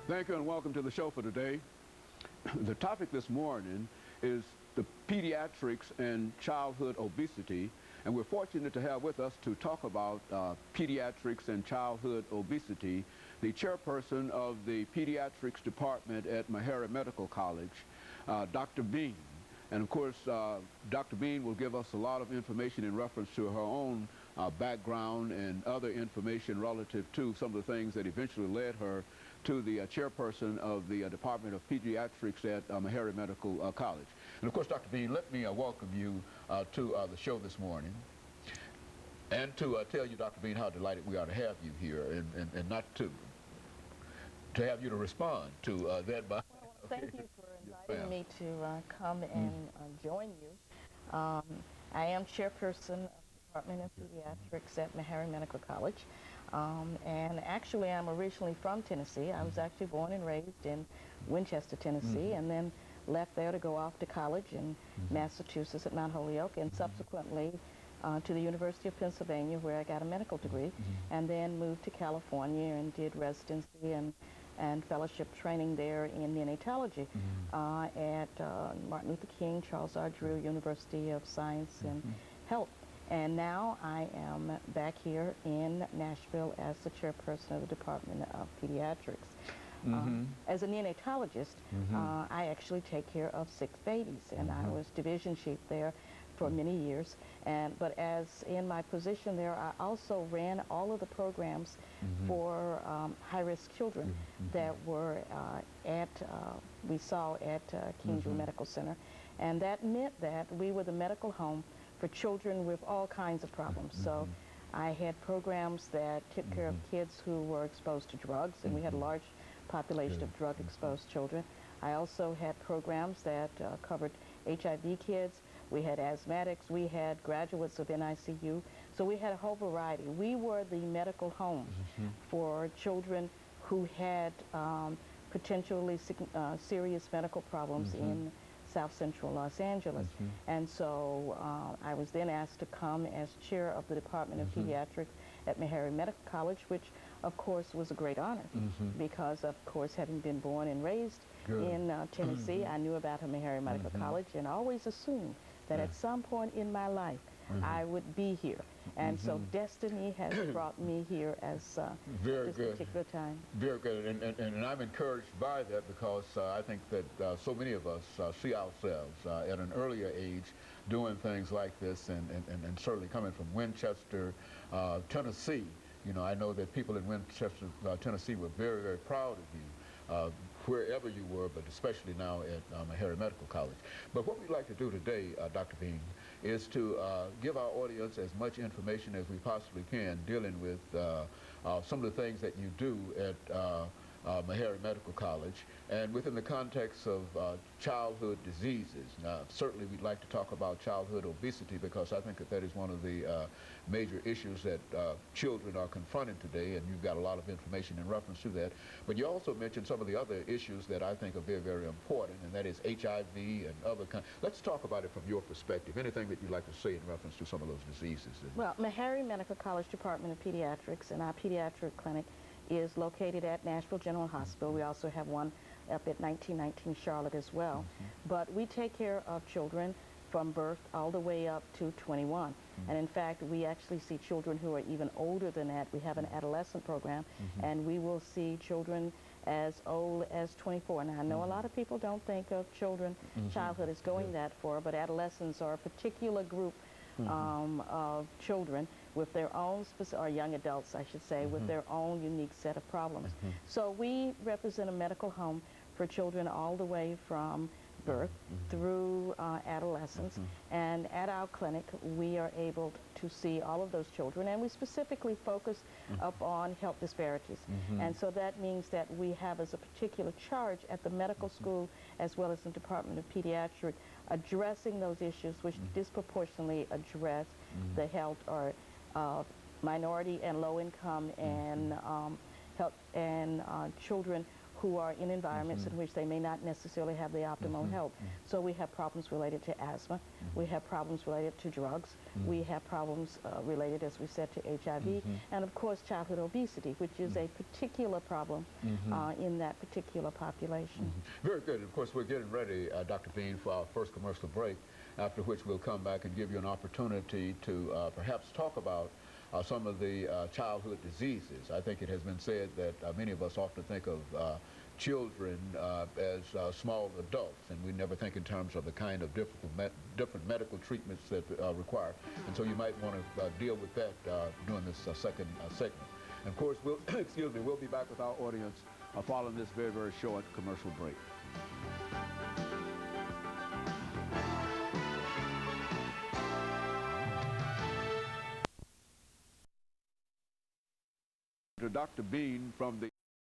Thank you and welcome to the show for today. The topic this morning is the pediatrics and childhood obesity, and we're fortunate to have with us to talk about pediatrics and childhood obesity the chairperson of the pediatrics department at Meharry Medical College, Dr. Bean. And of course, Dr. Bean will give us a lot of information in reference to her own background and other information relative to some of the things that eventually led her to the chairperson of the Department of Pediatrics at Meharry Medical College. And of course, Dr. Bean, let me welcome you to the show this morning. And to tell you, Dr. Bean, how delighted we are to have you here, and not to have you to respond to that. By well, thank you for inviting me to come and join you. I am chairperson of the Department of Pediatrics at Meharry Medical College. And actually, I'm originally from Tennessee. I was actually born and raised in Winchester, Tennessee, and then left there to go off to college in Massachusetts at Mount Holyoke, and subsequently to the University of Pennsylvania, where I got a medical degree, and then moved to California and did residency and fellowship training there in neonatology at Martin Luther King, Charles R. Drew University of Science and Health. And now I am back here in Nashville as the chairperson of the Department of Pediatrics. As a neonatologist, I actually take care of 6 babies, and I was division chief there for many years. But as in my position there, I also ran all of the programs for high-risk children that were we saw at King Drew Medical Center. And that meant that we were the medical home for children with all kinds of problems. So I had programs that took care of kids who were exposed to drugs, and we had a large population of drug-exposed children. I also had programs that covered HIV kids. We had asthmatics. We had graduates of NICU. So we had a whole variety. We were the medical home for children who had potentially serious medical problems in South Central Los Angeles. And so I was then asked to come as chair of the Department of Pediatrics at Meharry Medical College, which of course was a great honor because, of course, having been born and raised in Tennessee, I knew about Meharry Medical College and always assumed that at some point in my life I would be here. And so destiny has brought me here as this particular time. Very good. And I'm encouraged by that because I think that so many of us see ourselves at an earlier age doing things like this, and certainly coming from Winchester, Tennessee. You know, I know that people in Winchester, Tennessee were very, very proud of you. Wherever you were, but especially now at Meharry Medical College. But what we'd like to do today, Dr. Bean, is to give our audience as much information as we possibly can dealing with some of the things that you do at Meharry Medical College, and within the context of childhood diseases. Now, certainly we'd like to talk about childhood obesity because I think that that is one of the major issues that children are confronting today, and you've got a lot of information in reference to that. But you also mentioned some of the other issues that I think are very, very important, and that is HIV and other kinds. Let's talk about it from your perspective. Anything that you'd like to say in reference to some of those diseases? Well, Meharry Medical College Department of Pediatrics and our pediatric clinic is located at Nashville General Hospital. We also have one up at 1919 Charlotte as well. But we take care of children from birth all the way up to 21. And in fact, we actually see children who are even older than that. We have an adolescent program, and we will see children as old as 24. Now, I know a lot of people don't think of childhood as going that far, but adolescents are a particular group of children with their own, or young adults, I should say, with their own unique set of problems. So we represent a medical home for children all the way from birth through adolescence, and at our clinic we are able to see all of those children, and we specifically focus upon health disparities. And so that means that we have as a particular charge at the medical school as well as the Department of Pediatrics addressing those issues which disproportionately address the health or minority and low income and health and children who are in environments in which they may not necessarily have the optimal health. So we have problems related to asthma. We have problems related to drugs. We have problems related, as we said, to HIV. And of course, childhood obesity, which is a particular problem in that particular population. Very good. Of course, we're getting ready, Dr. Bean, for our first commercial break, after which we'll come back and give you an opportunity to perhaps talk about some of the childhood diseases. I think it has been said that many of us often think of children as small adults, and we never think in terms of the kind of different medical treatments that require. And so you might want to deal with that during this second segment. And of course, we'll, excuse me, we'll be back with our audience following this very, very short commercial break. Dr. Bean from the